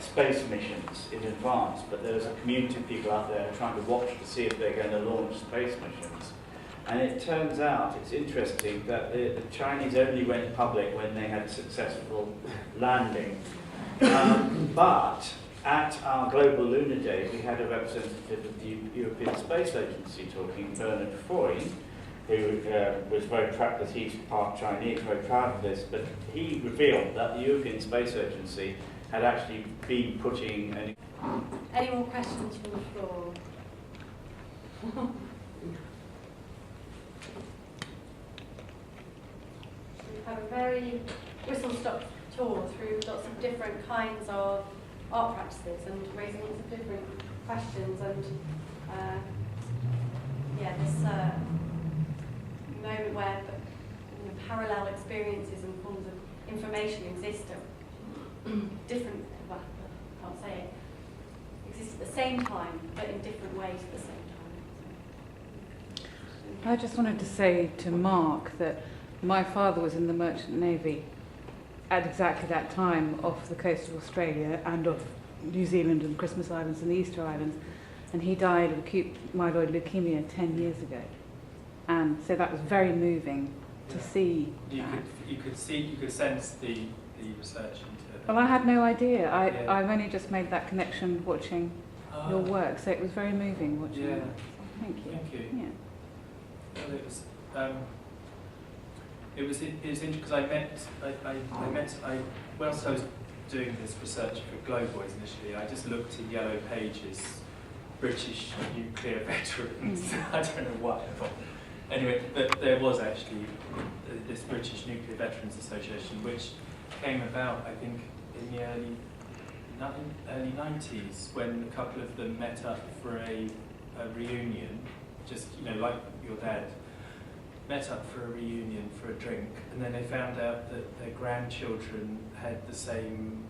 space missions in advance, but there's a community of people out there trying to watch to see if they're going to launch space missions. And it turns out, it's interesting, that the Chinese only went public when they had successful landing. But at our Global Lunar Day, we had a representative of the European Space Agency talking, Bernard Foy, who was very proud, because he's part Chinese, very proud of this, but he revealed that the European Space Agency had actually been putting... Any more questions from the floor? We've had a very whistle-stop tour through lots of different kinds of art practices and raising lots of different questions, and this moment where parallel experiences and forms of information exist at different, well, I can't say it, exist at the same time, but in different ways at the same time. I just wanted to say to Mark that my father was in the Merchant Navy at exactly that time off the coast of Australia and of New Zealand and Christmas Islands and the Easter Islands, and he died of acute myeloid leukemia 10 years ago. And so that was very moving to see. You could sense the research into it. Well, I had no idea. I've only just made that connection watching your work, so it was very moving watching it. Thank you. Thank you. Yeah. Well, it was interesting because whilst I was doing this research for Glowboys initially, I just looked in Yellow Pages, British nuclear veterans. I don't know why. Anyway, but there was actually this British Nuclear Veterans Association, which came about, I think, in the early 90s, when a couple of them met up for a reunion, just, like your dad, met up for a reunion for a drink, and then they found out that their grandchildren had the same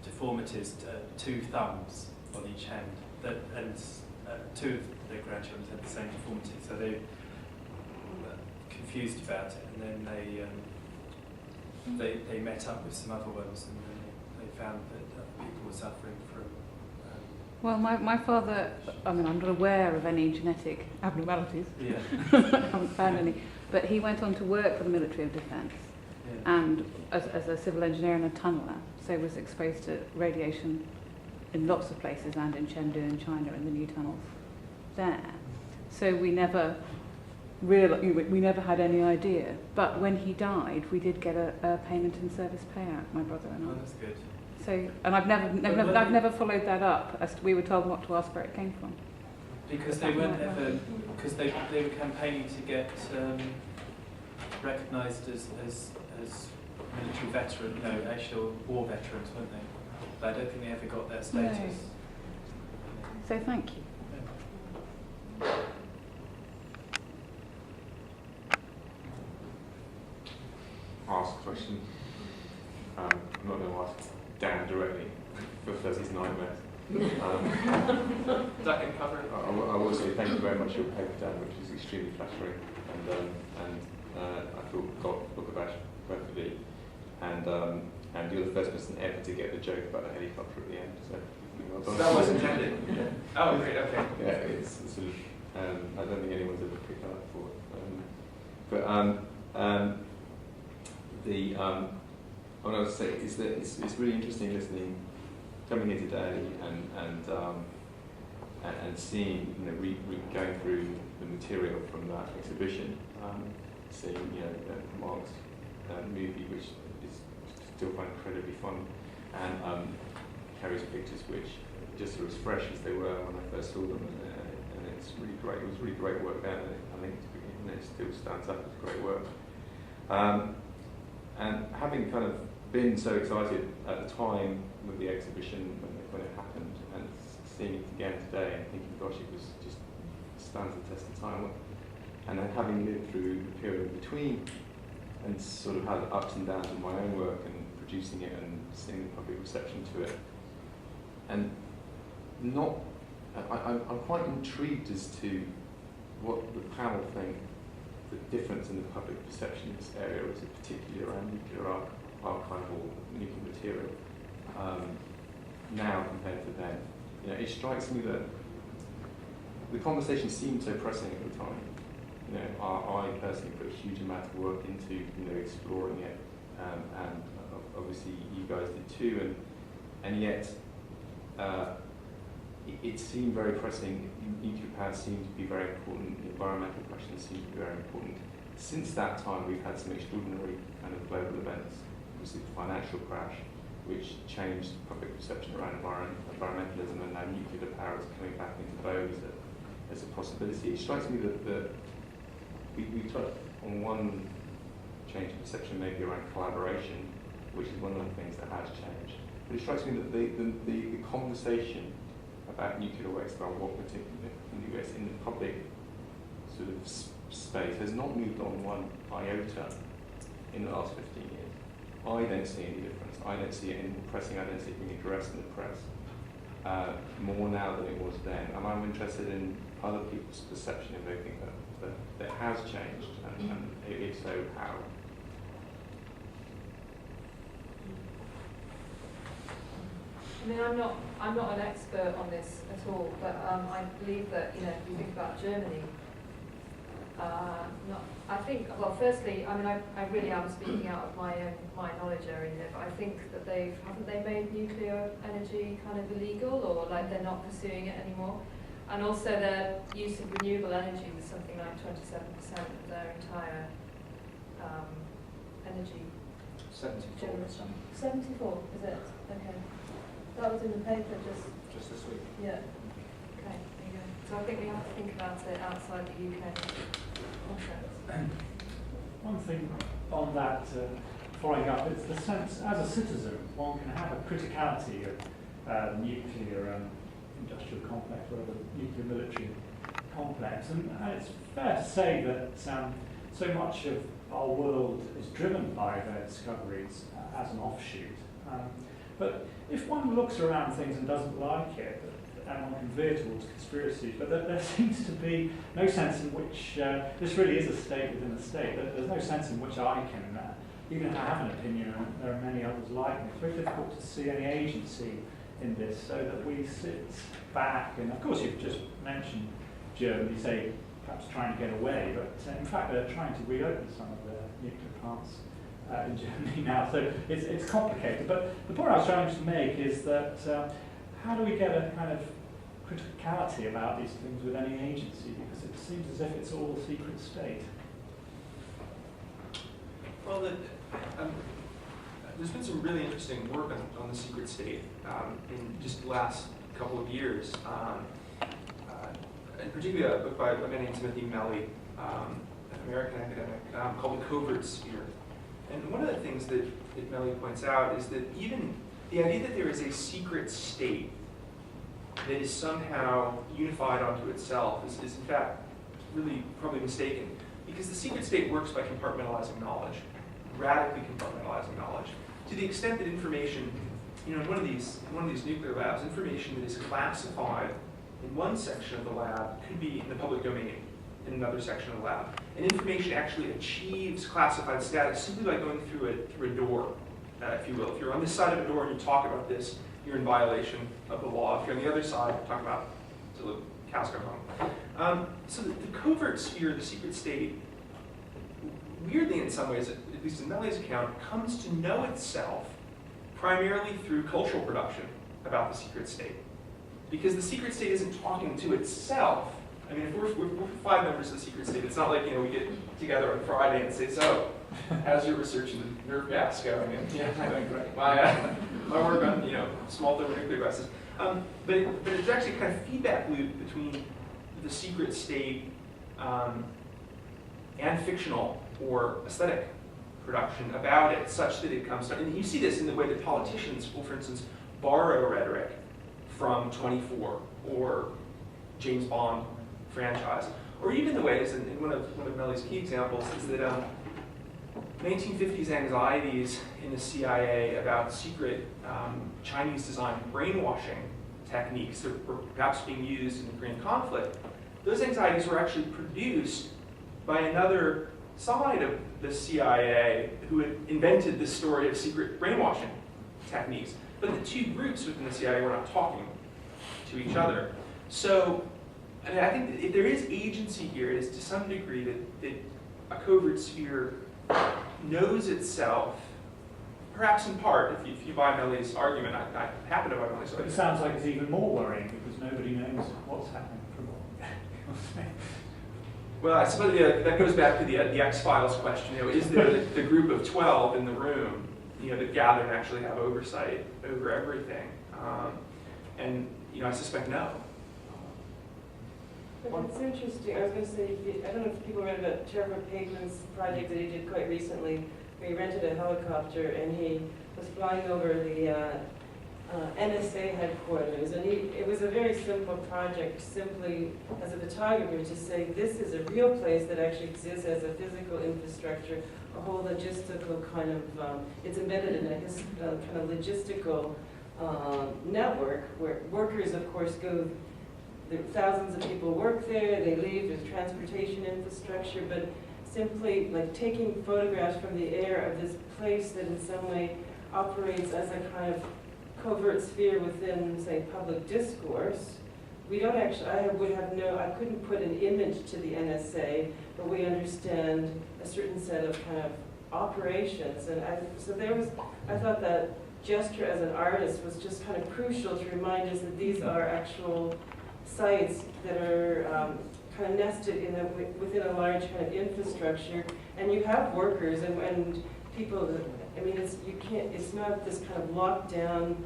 deformities, 2 thumbs on each hand, and 2 of their grandchildren had the same deformity, so they were confused about it, and then they met up with some other ones, and they found that people were suffering from... Well, my father, I'm not aware of any genetic abnormalities. Yeah. I haven't found any. But he went on to work for the Military of Defence, and as a civil engineer and a tunneler, so was exposed to radiation in lots of places, and in Chengdu in China, in the new tunnels there. So we never had any idea. But when he died, we did get a payment in service payout, my brother and I. Oh, that's good. So, and I've never followed that up, as we were told not to ask where it came from. Because they weren't ever, because they were campaigning to get recognised as military veteran, actual war veterans, weren't they? But I don't think they ever got that status. No. So thank you. Ask a question. I'm not going to ask Dan directly for his nightmares. That can cover it. I will say thank you very much for your paper, Dan, which is extremely flattering, and I thought got the book about perfectly, and you're the first person ever to get the joke about the helicopter at the end. So well done. That was intended. Yeah. Oh, great. Okay. Yeah, it's sort of. I don't think anyone's ever picked that up before. What I would say is that it's really interesting listening, coming here today and seeing, going through the material from that exhibition, seeing, Mark's movie, which is still quite incredibly fun, and Kerry's pictures, which just are as fresh as they were when I first saw them, and it's really great. It was really great work there, and I think it still stands up as great work. And having kind of been so excited at the time with the exhibition when it happened, and seeing it again today and thinking, gosh, it was just stands the test of time. And then having lived through the period in between and sort of had the ups and downs of my own work and producing it and seeing the public reception to it, and I'm quite intrigued as to what the panel think the difference in the public perception in this area is, particularly around nuclear archival nuclear material. now compared to then. You know, it strikes me that the conversation seemed so pressing at the time. You know, I personally put a huge amount of work into, you know, exploring it, and obviously you guys did too, and yet it seemed very pressing. Nuclear power seemed to be very important. The environmental questions seemed to be very important. Since that time, we've had some extraordinary kind of global events. Obviously, the financial crash, which changed public perception around environmentalism, and now nuclear power is coming back into vogue as a possibility. It strikes me that we touched on one change in perception, maybe around collaboration, which is one of the things that has changed. But it strikes me that the conversation about nuclear waste, about what particularly in the US in the public sort of space, has not moved on one iota in the last 15 years. I don't see any difference. I don't see it in pressing. I don't see it being addressed in the press more now than it was then. And I'm interested in other people's perception if they think that has changed, and if so, how. I mean, I'm not an expert on this at all, but I believe that, you know, if you think about Germany, I think, well, firstly, I mean, I really am speaking out of my knowledge area here, but I think that haven't they made nuclear energy kind of illegal, or like they're not pursuing it anymore? And also their use of renewable energy was something like 27% of their entire energy. 74. 74, is it? Okay. That was in the paper Just this week. Yeah. Okay, there you go. So I think we have to think about it outside the UK context. One thing on that, following up, it's the sense, as a citizen, one can have a criticality of nuclear industrial complex, or the nuclear military complex. And it's fair to say that so much of our world is driven by their discoveries as an offshoot. But if one looks around things and doesn't like it, and one can veer towards conspiracies, but there seems to be no sense in which, this really is a state within a state, there's no sense in which I can, even if I have an opinion, and there are many others like me, it's very difficult to see any agency in this, so that we sit back, and of course you've just mentioned Germany, say, perhaps trying to get away, but in fact they're trying to reopen some of their nuclear plants in Germany now, so it's complicated. But the point I was trying to make is that how do we get a kind of criticality about these things with any agency, because it seems as if it's all a secret state. Well, there's been some really interesting work on the secret state in just the last couple of years, and particularly a book by a man named Timothy Melly, an American academic, called The Covert Sphere. And one of the things that Melly points out is that even the idea that there is a secret state that is somehow unified onto itself is in fact really probably mistaken, because the secret state works by compartmentalizing knowledge, radically compartmentalizing knowledge, to the extent that information, you know, in one of these nuclear labs, information that is classified in one section of the lab could be in the public domain in another section of the lab. And information actually achieves classified status simply by going through a door, if you will. If you're on this side of a door and you talk about this, you're in violation of the law. If you're on the other side, talk about till the cows come home. So the covert sphere, the secret state, weirdly in some ways, at least in Melly's account, comes to know itself primarily through cultural production about the secret state. Because the secret state isn't talking to itself. I mean, if we're 5 members of the secret state, it's not like, you know, we get together on Friday and say, so, how's your research in the nerve gas going? And, yeah, doing great. My work on, you know, small thermonuclear devices. But it's actually a kind of feedback loop between the secret state and fictional or aesthetic production about it, such that it comes to, and you see this in the way that politicians will, for instance, borrow rhetoric from 24 or James Bond franchise, or even the ways, and one of Melly's key examples is that 1950s anxieties in the CIA about secret Chinese-designed brainwashing techniques that were perhaps being used in the Korean conflict, those anxieties were actually produced by another side of the CIA who had invented this story of secret brainwashing techniques. but the two groups within the CIA were not talking to each other. So, I mean, I think that if there is agency here, it is to some degree that a covert sphere knows itself, perhaps in part, if you buy Melly's argument. I happen to buy Melly's But it argument. sounds like it's even more worrying because nobody knows what's happening from what. Well, I suppose that goes back to the X-Files question. Is there the group of 12 in the room, that gather and actually have oversight over everything? And I suspect no. But it's interesting. I was going to say, I don't know if people read about Trevor Pageman's project that he did quite recently, where he rented a helicopter and he was flying over the NSA headquarters. And it was a very simple project, simply as a photographer, to say this is a real place that actually exists as a physical infrastructure, a whole logistical kind of, it's embedded in a kind of logistical network where workers, of course, go. Thousands of people work there, they leave, there's transportation infrastructure, but simply like taking photographs from the air of this place that in some way operates as a kind of covert sphere within, say, public discourse. We don't actually, I couldn't put an image to the NSA, but we understand a certain set of kind of operations. And I thought that gesture as an artist was just kind of crucial to remind us that these are actual sites that are kind of nested within a large kind of infrastructure, and you have workers and people. It's not this kind of locked down,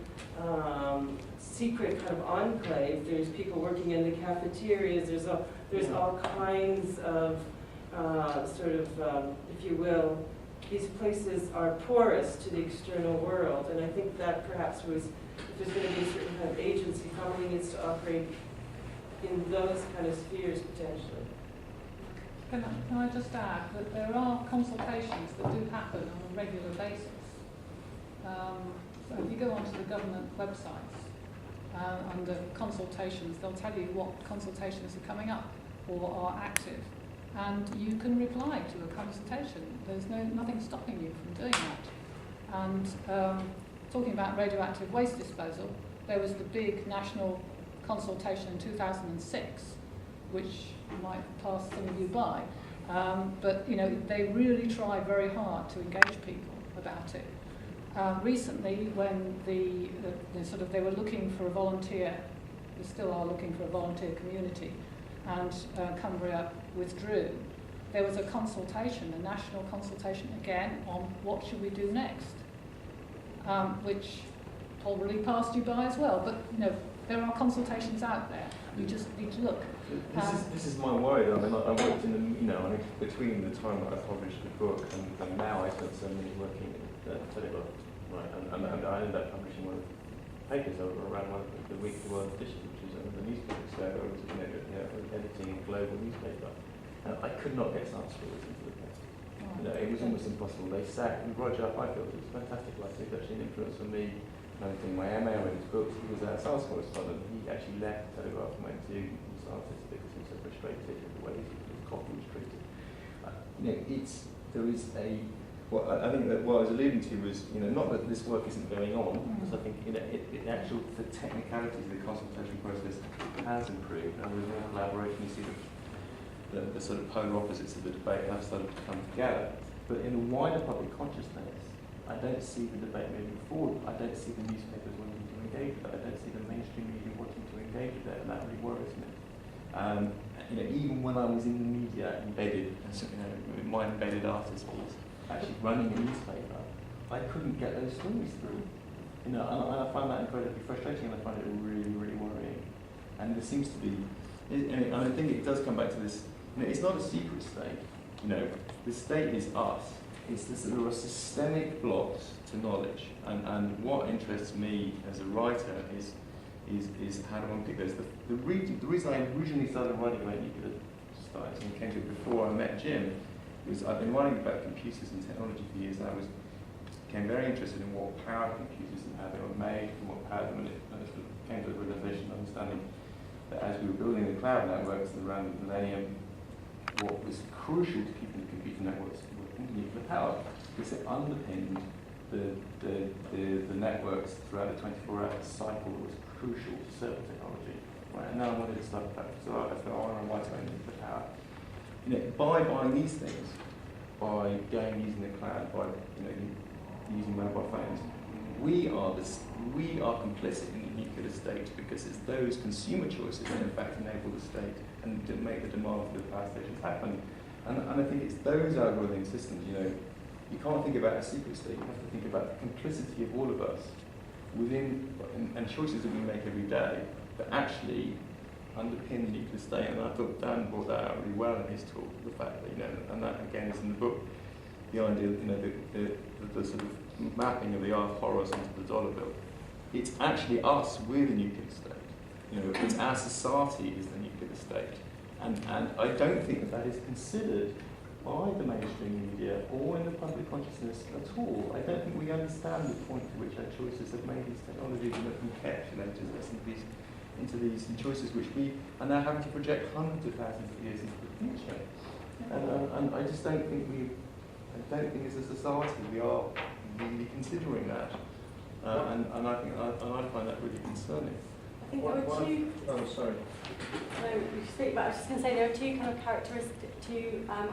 secret kind of enclave. There's people working in the cafeterias. There's all kinds of if you will, these places are porous to the external world, and I think that perhaps if there's going to be a certain kind of agency, probably needs to operate in those kind of spheres potentially. Can I just add that there are consultations that do happen on a regular basis. So if you go onto the government websites under consultations, they'll tell you what consultations are coming up or are active, and you can reply to a consultation. There's nothing stopping you from doing that. And talking about radioactive waste disposal, there was the big national consultation in 2006, which might pass some of you by, but they really try very hard to engage people about it. Recently, when they were looking for a volunteer, they still are looking for a volunteer community, and Cumbria withdrew, there was a consultation, a national consultation again on what should we do next, which probably passed you by as well, but there are consultations out there. You just need to look. This is my worry. I mean, I worked in between the time that I published the book and now I spent so many working at Telegraph, right? And I ended up publishing one of the papers around one of the Week of the World Edition, which is the newspaper. So I was editing a global newspaper, and I could not get science stories into the paper. It was almost impossible. They sat with Roger Highfield, who was fantastic. Like, he was actually an influence on me. I was doing my MA, I read his books. He was a science correspondent. He actually left Telegraph and went to scientists because he was so frustrated with the way his copy was treated. I think that what I was alluding to was, not that this work isn't going on, because I think the technicalities of the consultation process has improved, and with more collaboration, you see the sort of polar opposites of the debate have started to come together. But in the wider public consciousness, I don't see the debate moving forward. I don't see the newspapers wanting to engage with it. I don't see the mainstream media wanting to engage with it, and that really worries me. Even when I was in the media embedded, my embedded artist was actually running a newspaper, I couldn't get those stories through. And I find that incredibly frustrating, and I find it really, really worrying. And there seems to be, and I think it does come back to this. It's not a secret state. The state is us. There are systemic blocks to knowledge, and what interests me as a writer is how to unpick those. The reason I originally started writing about nuclear science and came to it before I met Jim was I've been writing about computers and technology for years, and I became very interested in what power computers and how they were made, and what power them, and it came to a realization, understanding that as we were building the cloud networks around the millennium, what was crucial to keeping the computer networks nuclear power, because it underpinned the networks throughout the 24-hour cycle was crucial to server technology. Right? And now I wanted to start that. So I thought, I want to write about the power. You know, by buying these things, by going using the cloud, by using mobile phones, we are complicit in the nuclear state, because it's those consumer choices that in fact enable the state and to make the demand for the power stations happen. And I think it's those algorithm systems, you can't think about a secret state, you have to think about the complicity of all of us within, and choices that we make every day that actually underpin the nuclear state. And I thought Dan brought that out really well in his talk, the fact that, and that again is in the book, the idea, the sort of mapping of the art horrors into the dollar bill. It's actually us, we're the nuclear state. It's our society is the nuclear state. And I don't think that is considered by the mainstream media or in the public consciousness at all. I don't think we understand the point to which our choices have made these technologies and have encapsulated us into these choices which we are now having to project hundreds of thousands of years into the future. And I just don't think as a society we are really considering that. And I find that really concerning. I think there were two. Oh, sorry. No, you speak, but I was just going to say there are two kind of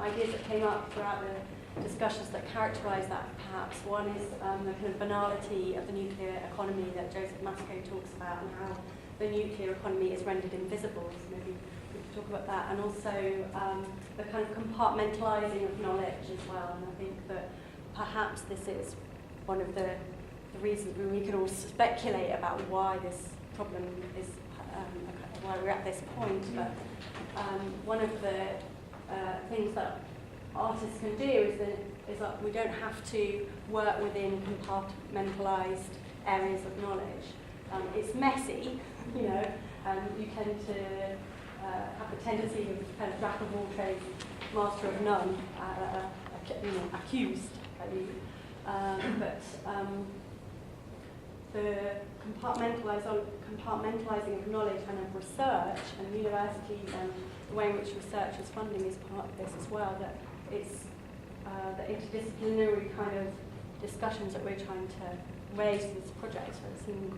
ideas that came up throughout the discussions that characterise that. Perhaps one is the kind of banality of the nuclear economy that Joseph Masco talks about, and how the nuclear economy is rendered invisible. So maybe we could talk about that, and also the kind of compartmentalising of knowledge as well. And I think that perhaps this is one of the reasons we can all speculate about why this problem is, why we're at this point. But one of the things that artists can do is that we don't have to work within compartmentalised areas of knowledge. It's messy, you tend to have the tendency of kind of jack of all trades, master of none, accused. But the compartmentalising of knowledge and of research, and universities and the way in which research is funding is part of this as well, that it's the interdisciplinary kind of discussions that we're trying to raise in this project that seem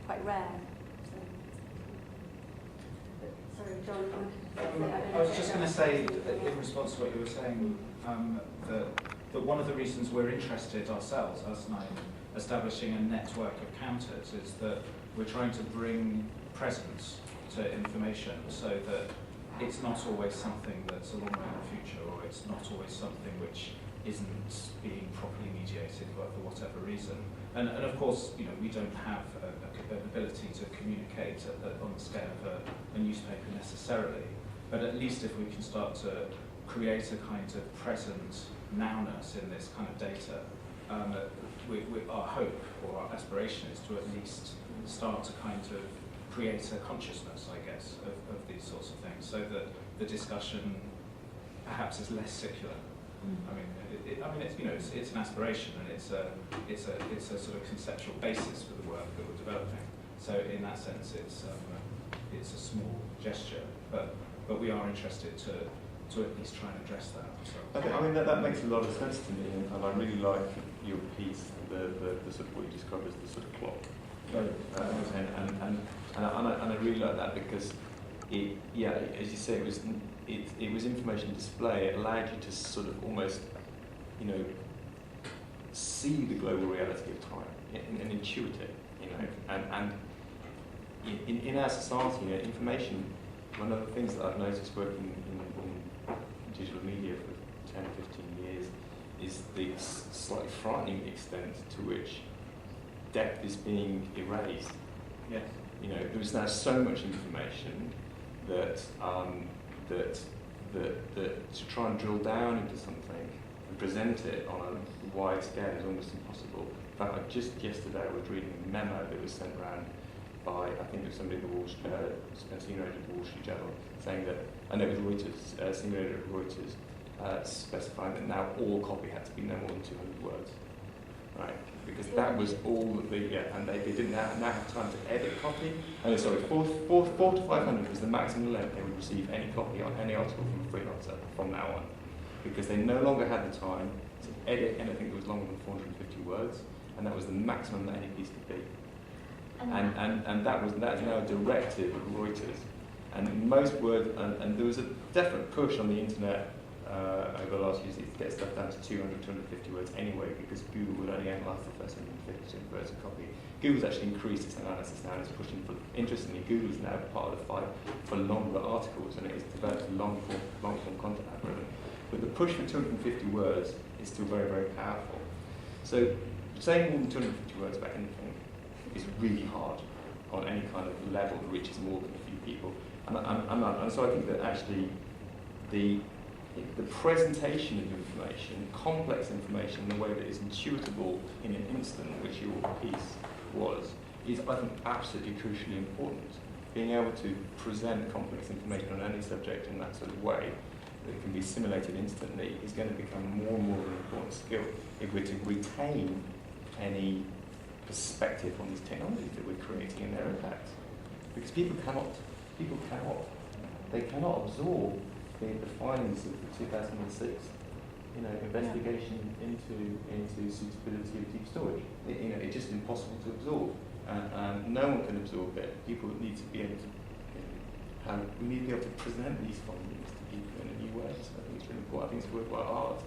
quite rare. So, sorry, John. I was just going to say, in response to what you were saying, that one of the reasons we're interested ourselves, us and I, establishing a network of counters, is that we're trying to bring presence to information, so that it's not always something that's a long way in the future, or it's not always something which isn't being properly mediated for whatever reason. And of course, we don't have an ability to communicate on the scale of a newspaper necessarily, but at least if we can start to create a kind of present nowness in this kind of data, our hope or our aspiration is to at least start to kind of create a consciousness, I guess, of these sorts of things, so that the discussion perhaps is less secular. It's an aspiration, and it's a sort of conceptual basis for the work that we're developing. So in that sense, it's a small gesture, but we are interested to at least try and address that. So. That makes a lot of sense to me, and I really like your piece, the sort of what you describe as the sort of clock. And I really like that, because as you say, it was information display. It allowed you to sort of almost, see the global reality of time and intuit it, and in our society, information. One of the things that I've noticed working in digital media for 10, 15 years is the slightly frightening extent to which depth is being erased. Yes. There's now so much information that to try and drill down into something and present it on a wide scale is almost impossible. In fact, just yesterday I was reading a memo that was sent around by, I think it was somebody at the senior editor of the Wall Street Journal, saying that, and it was Reuters, senior editor of Reuters, specifying that now all copy had to be no more than 200 words, right? Because that was all that and they didn't now have time to edit copy. And sorry, 4 to 500 was the maximum length they would receive any copy on any article from a freelancer from now on, because they no longer had the time to edit anything that was longer than 450 words, and that was the maximum that any piece could be. And that is now a directive of Reuters. And most words, and there was a definite push on the internet over the last years to get stuff down to 200, 250 words anyway, because Google would only analyse the first 150 words a copy. Google's actually increased its analysis now, and it's pushing for, interestingly, Google is now part of the fight for longer articles, and it has developed a long-form content algorithm. But the push for 250 words is still very, very powerful. So saying more than 250 words about anything is really hard on any kind of level that reaches more than a few people. And so I think that actually the presentation of information, complex information, in a way that is intuitable in an instant, which your piece was, is, I think, absolutely crucially important. Being able to present complex information on any subject in that sort of way that can be assimilated instantly is going to become more and more of an important skill if we're to retain any perspective on these technologies that we're creating and their impacts. Because people cannot absorb the findings of the 2006 investigation into suitability of deep storage. It's just impossible to absorb. And no one can absorb it. People need to be able to we need to be able to present these findings to people in a new way. So I think it's really important. I think it's worthwhile art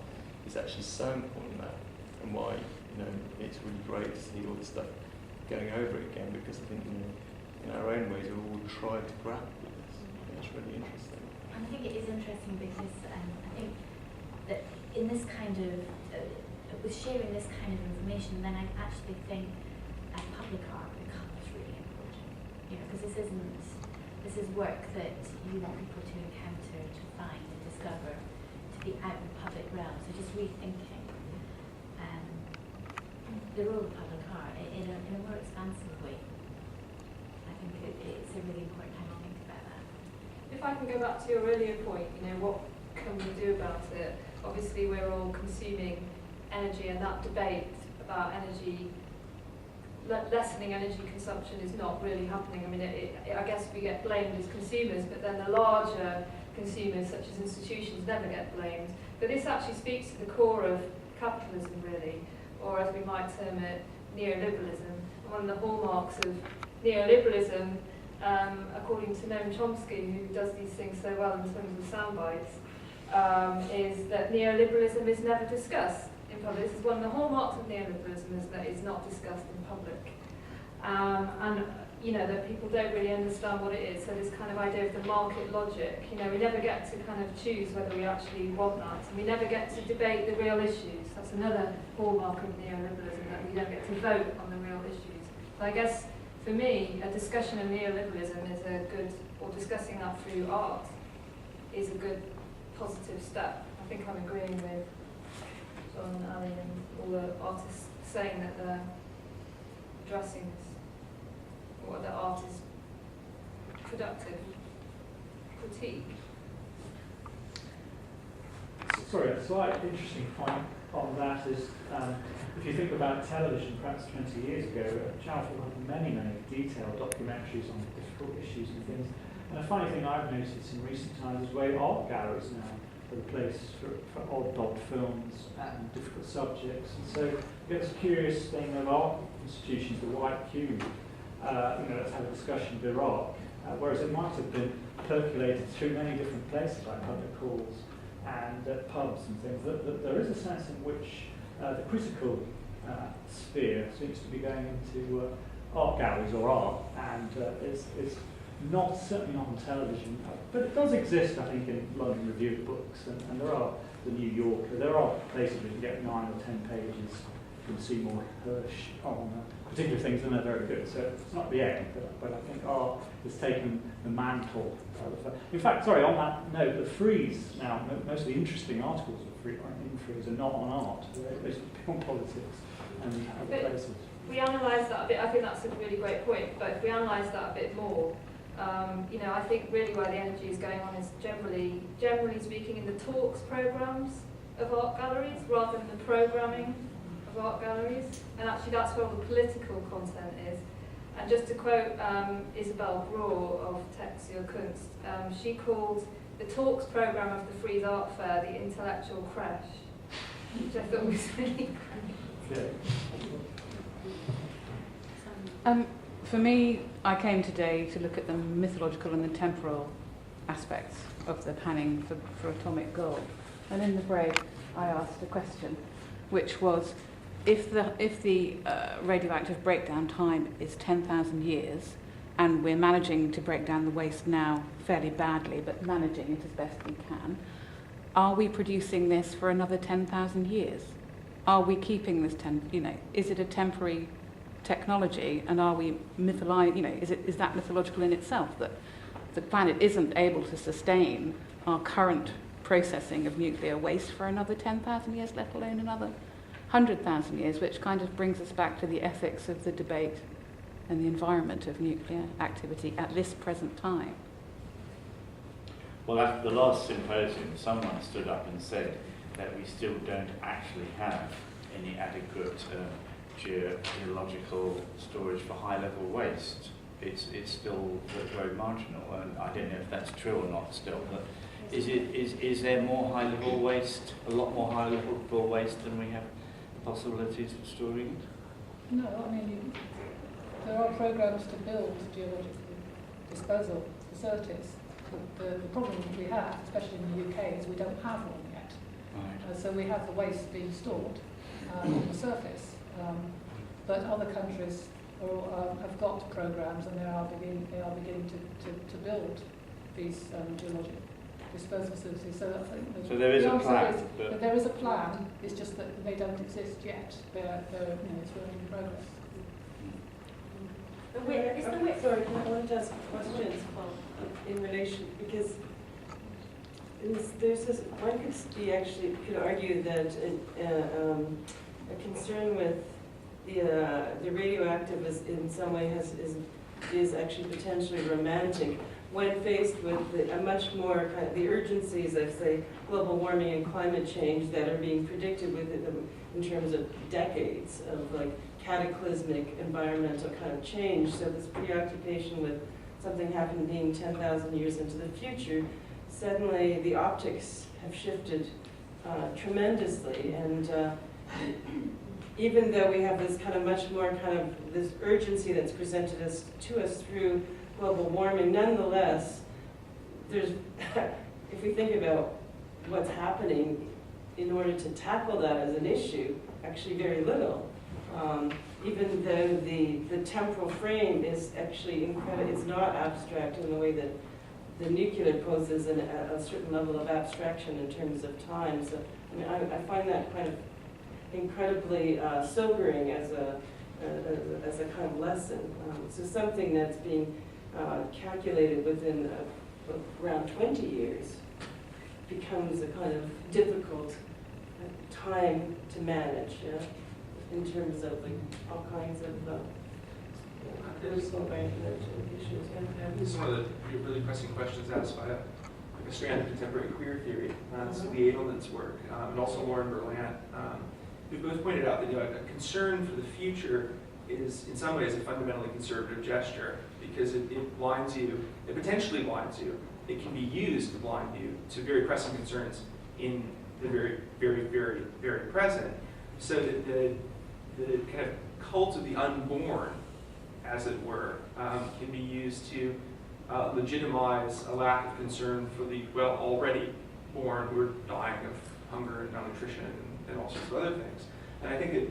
is actually so important now, and why it's really great to see all this stuff going over it again, because I think in our own ways we've all tried to grapple with this. It's really interesting. And I think it is interesting because I think that in this kind of with sharing this kind of information, then I actually think public art becomes really important. Because this is work that you want people to encounter, to find, to discover, to be out in the public realm. So just rethinking the role of public art in a more expansive way. I think it's a really important time to think about that. If I can go back to your earlier point, what can we do about it? Obviously, we're all consuming energy, and that debate about lessening energy consumption is not really happening. I mean, I guess we get blamed as consumers, but then the larger consumers, such as institutions, never get blamed. But this actually speaks to the core of capitalism, really, or as we might term it, neoliberalism. One of the hallmarks of neoliberalism, according to Noam Chomsky, who does these things so well in terms of sound bites, is that neoliberalism is never discussed in public. This is one of the hallmarks of neoliberalism, is that it's not discussed in public. That people don't really understand what it is. So this kind of idea of the market logic, we never get to kind of choose whether we actually want that. And we never get to debate the real issues. That's another hallmark of neoliberalism, that we don't get to vote on the real issues. So I guess, for me, a discussion of neoliberalism is or discussing that through art, is a good positive step. I think I'm agreeing with John and Ali and all the artists saying that they're addressing this, or that art is productive critique. Sorry, a slight interesting point on that is, if you think about television, perhaps 20 years ago, Channel 4 had many detailed documentaries on difficult issues and things. And a funny thing I've noticed in recent times is where art galleries now are the place for odd films and difficult subjects. And so it's a curious thing of art institutions, the White Cube, let's have a discussion of Iraq, whereas it might have been percolated through many different places like public halls and pubs and things, that there is a sense in which the critical sphere seems to be going into art galleries or art, and it's certainly not on television, but it does exist, I think, in London Review of Books, and there are the New Yorker, there are places where you can get 9 or 10 pages from Seymour Hersh on particular things, and they're very good. So it's not the end, but I think art has taken the mantle. In fact, sorry, on that note, the Freeze now, most of the interesting articles in Freeze are not on art, they're on politics and other places. We analyse that a bit. I think that's a really great point, but if we analyse that a bit more, I think really where the energy is going on is generally speaking in the talks programmes of art galleries rather than the programming of art galleries, and actually that's where all the political content is. And just to quote Isabel Braw of Textile Kunst, she called the talks programme of the Frieze Art Fair the intellectual crash. which I thought was really For me, I came today to look at the mythological and the temporal aspects of the planning for atomic gold. And in the break, I asked a question, which was, if the radioactive breakdown time is 10,000 years, and we're managing to break down the waste now fairly badly, but managing it as best we can, are we producing this for another 10,000 years? Are we keeping this is it a temporary technology, and are we is that mythological in itself, that the planet isn't able to sustain our current processing of nuclear waste for another 10,000 years, let alone another 100,000 years, which kind of brings us back to the ethics of the debate and the environment of nuclear activity at this present time. Well, at the last symposium, someone stood up and said that we still don't actually have any adequate geological storage for high-level waste. It's still very marginal, and I don't know if that's true or not still, but is there more high-level waste, a lot more high-level waste than we have possibilities for storing it? No, I mean, there are programs to build geological disposal facilities. The problem we have, especially in the UK, is we don't have one yet. Right. So we have the waste being stored on the surface. But other countries have got programs, and they are beginning to build these geologic disposal facilities. So I think so there is a plan. But there is a plan. It's just that they don't exist yet. It's work in progress. Sorry, I wanted to ask questions in relation, because there's this, one could argue that a concern with the radioactive is in some way is actually potentially romantic when faced with a much more the urgencies of, say, global warming and climate change that are being predicted in terms of decades of like cataclysmic environmental kind of change. So this preoccupation with something happening 10,000 years into the future, suddenly the optics have shifted tremendously, and even though we have this kind of much more kind of this urgency that's presented to us through global warming, nonetheless, there's if we think about what's happening in order to tackle that as an issue, actually very little. Even though the temporal frame is actually incredible, it's not abstract in the way that the nuclear poses a certain level of abstraction in terms of time. So I mean, I find that kind of incredibly sobering as a kind of lesson. So something that's being calculated within around 20 years becomes a kind of difficult time to manage. In terms of like all kinds of personal issues. This is one of the really pressing questions asked by a strand of contemporary queer theory. It's Lee Edelman's work, and also Lauren Berlant, who both pointed out that a concern for the future is in some ways a fundamentally conservative gesture, because it blinds you, it potentially blinds you. It can be used to blind you to very pressing concerns in the very, very, very, very present, so that the kind of cult of the unborn, as it were, can be used to legitimize a lack of concern for the, well, already born who are dying of hunger and malnutrition and all sorts of other things. And I think that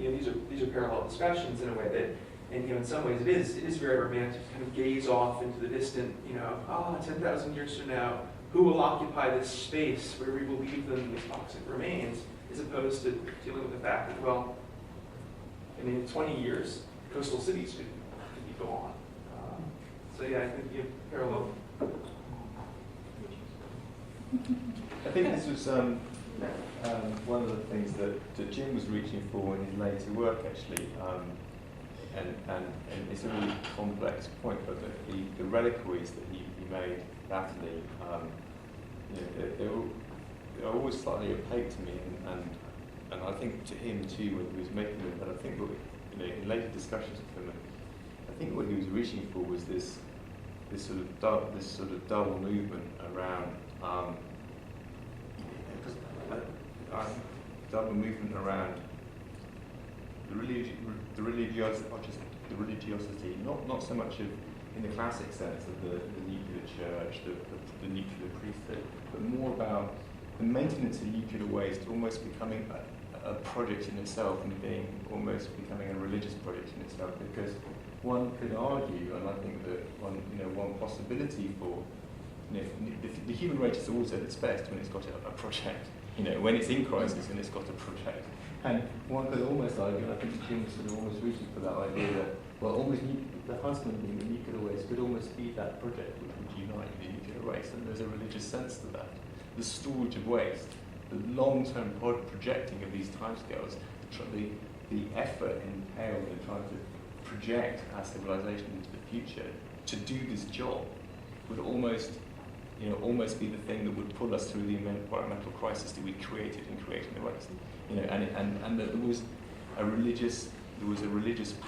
these are parallel discussions in a way that, and in some ways it is very romantic to kind of gaze off into the distant, 10,000 years from now, who will occupy this space where we will leave them these toxic remains, as opposed to dealing with the fact that, well, in 20 years, coastal cities could be gone. So yeah, I think you have parallel. I think this was one of the things that Jim was reaching for in his later work, actually, and it's a really complex point, but the reliquaries that he made latterly, they're always slightly opaque to me, and I think to him too when he was making them. But I think in later discussions with him, I think what he was reaching for was this sort of double movement around. done a movement around the religiosity, not so much in the classic sense of the nuclear church, the nuclear priesthood, but more about the maintenance of nuclear waste almost becoming a project in itself and almost becoming a religious project in itself. Because one could argue, and I think that one possibility for the human race is always at its best when it's got a project. When it's in crisis and it's got a project. And one could almost argue, and I think Jim was sort of almost reaching for that idea that, well, almost the husbanding the nuclear waste could almost be that project which would unite the nuclear waste, and there's a religious sense to that. The storage of waste, the long-term projecting of these timescales, the effort entailed in trying to project our civilization into the future to do this job would almost be the thing that would pull us through the environmental crisis that we created in creating the waste. And that there was a religious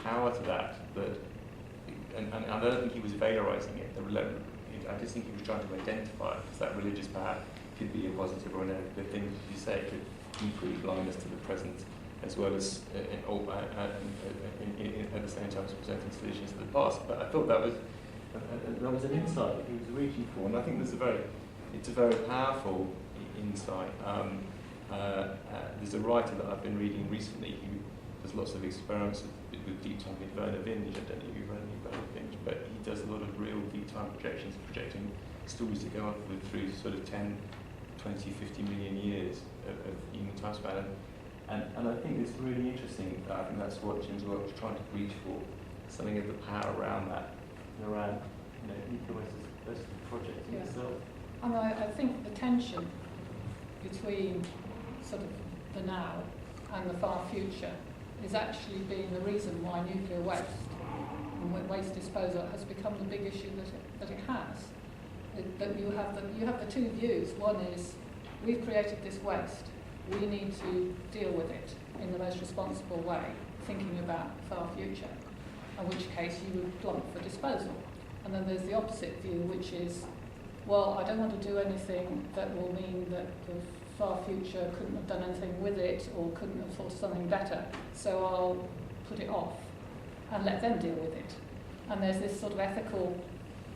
power to that, and I don't think he was valorizing it. I just think he was trying to identify it, because that religious power could be a positive or a negative thing, as you say, could equally blind us to the present, as well as at the same time as presenting solutions to the past. But I thought that was an insight that he was reaching for, and I think it's a very powerful insight. There's a writer that I've been reading recently who does lots of experiments with deep time, Werner Vinge. I don't know if you've read any Werner Vinge, but he does a lot of real deep time projections, projecting stories that go on through sort of 10, 20, 50 million years of human time span. And I think it's really interesting. I think that's what Jim's work was trying to reach for, something of the power around that, around nuclear waste as the project in itself. And I think the tension between sort of the now and the far future is actually being the reason why nuclear waste and waste disposal has become the big issue that it has. That you have the two views. One is, we've created this waste, we need to deal with it in the most responsible way, thinking about the far future, in which case you would plump for disposal. And then there's the opposite view, which is, well, I don't want to do anything that will mean that the far future couldn't have done anything with it or couldn't have thought of something better, so I'll put it off and let them deal with it. And there's this sort of ethical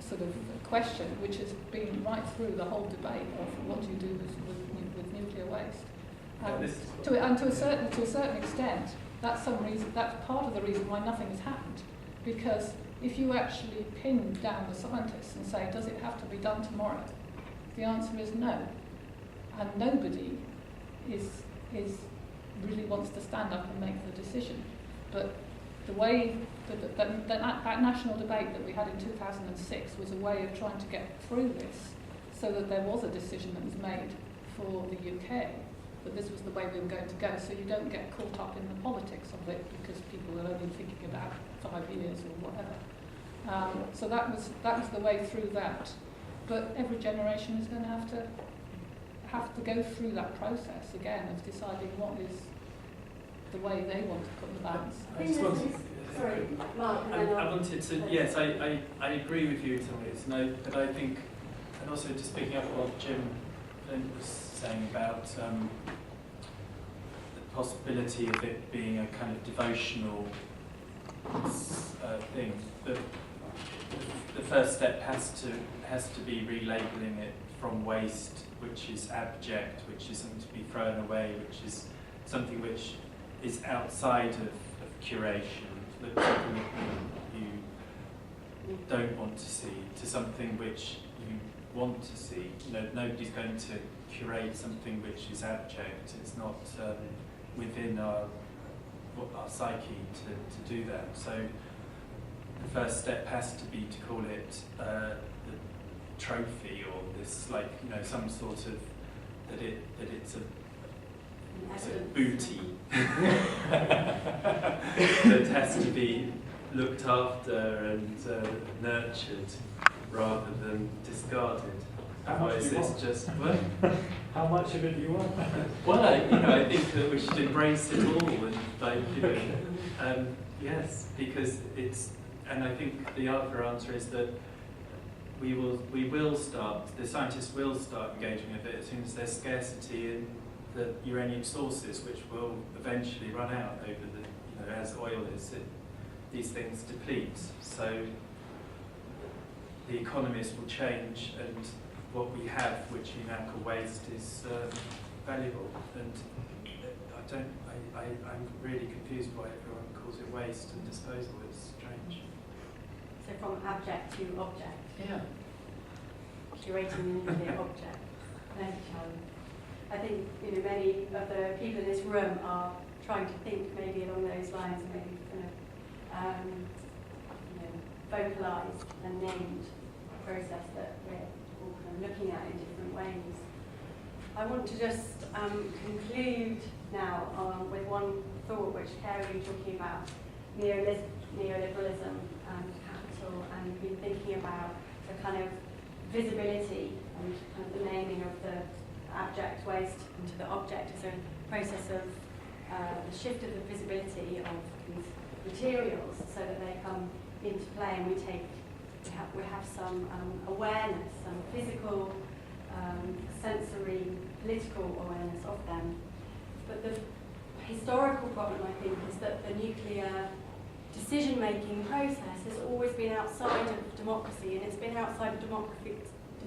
sort of question which has been right through the whole debate of what do you do with nuclear waste. And to a certain extent, that's part of the reason why nothing has happened. Because if you actually pin down the scientists and say, does it have to be done tomorrow? The answer is no. And nobody really wants to stand up and make the decision. But the way that national debate that we had in 2006 was a way of trying to get through this, so that there was a decision that was made for the UK that this was the way we were going to go, so you don't get caught up in the politics of it because people are only thinking about 5 years or whatever. So that was the way through that. But every generation is going to have to go through that process again of deciding what is the way they want to put the balance. Sorry, Mark. I wanted to, yes, I agree with you, Tommy, but I think, and also just picking up what Jim Flint was saying about the possibility of it being a kind of devotional thing. The first step has to be relabeling it from waste, which is abject, which is something to be thrown away, which is something which is outside of curation, something that you don't want to see, to something which you want to see. Nobody's going to curate something which is abject. It's not within our psyche to do that. So the first step has to be to call it the trophy, or this, some sort of that it's a booty that has to be looked after and nurtured rather than discarded. Otherwise, it's just what? How much of it do you want? Well, I think that we should embrace it all, and yes, because it's. And I think the other answer is that we will start. The scientists will start engaging with it as soon as there's scarcity in the uranium sources, which will eventually run out over the, as oil is, these things deplete. So the economies will change, and what we have, which you now call waste, is valuable. And I'm really confused why everyone calls it waste and disposal. It's strange. So from abject to object. Yeah. Curating the nuclear object. Thank you, Charlie. I think many of the people in this room are trying to think maybe along those lines, and maybe kind of vocalised and named a process that we're all kind of looking at in different ways. I want to just conclude now with one thought which Kerry was talking about, neoliberalism and capital, and we've been thinking about the kind of visibility and kind of the naming of the abject waste into the object as a process of the shift of the visibility of these materials so that they come into play, and we have some awareness, some physical, sensory, political awareness of them. But the historical problem, I think, is that the nuclear decision-making process has always been outside of democracy, and it's been outside of democracy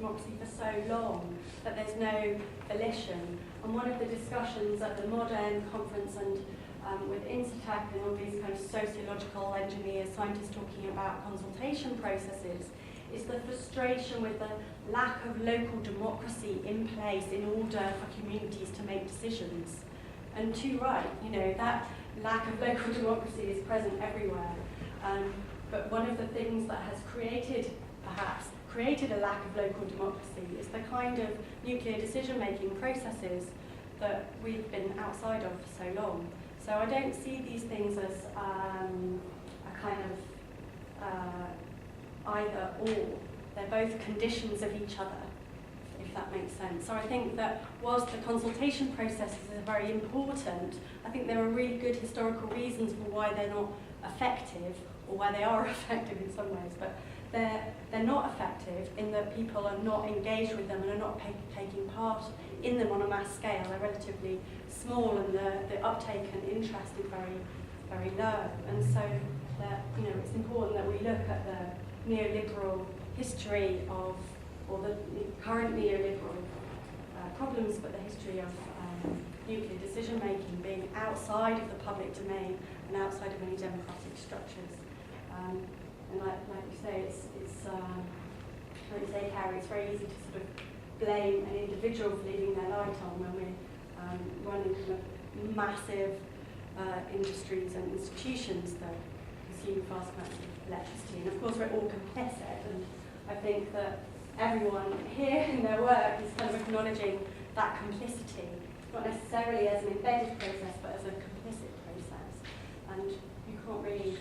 for so long that there's no volition. And one of the discussions at the Modern Conference and with Intertech and all these kind of sociological engineers, scientists talking about consultation processes, is the frustration with the lack of local democracy in place in order for communities to make decisions. And too right, that lack of local democracy is present everywhere. But one of the things that has created a lack of local democracy is the kind of nuclear decision-making processes that we've been outside of for so long. So I don't see these things as a kind of either or. They're both conditions of each other, if that makes sense. So I think that whilst the consultation processes are very important, I think there are really good historical reasons for why they're not effective, or why they are effective in some ways, but they're not effective in that people are not engaged with them and are not taking part in them on a mass scale. They're relatively small, and the uptake and interest is very, very low. And so it's important that we look at the neoliberal history of, or the current neoliberal problems, but the history of nuclear decision-making being outside of the public domain and outside of any democratic structures. And like you say, like you say, Carrie, it's very easy to sort of blame an individual for leaving their light on when we're running kind of massive industries and institutions that consume vast amounts of electricity. And of course, we're all complicit, and I think that everyone here in their work is kind of acknowledging that complicity, not necessarily as an embedded process, but as a complicit process. And you can't really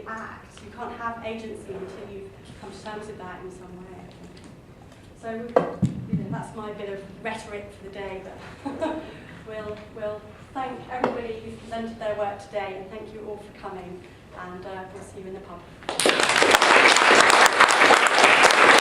act, you can't have agency until you've come to terms with that in some way, I think. So that's my bit of rhetoric for the day, but we'll thank everybody who's presented their work today, and thank you all for coming, and we'll see you in the pub.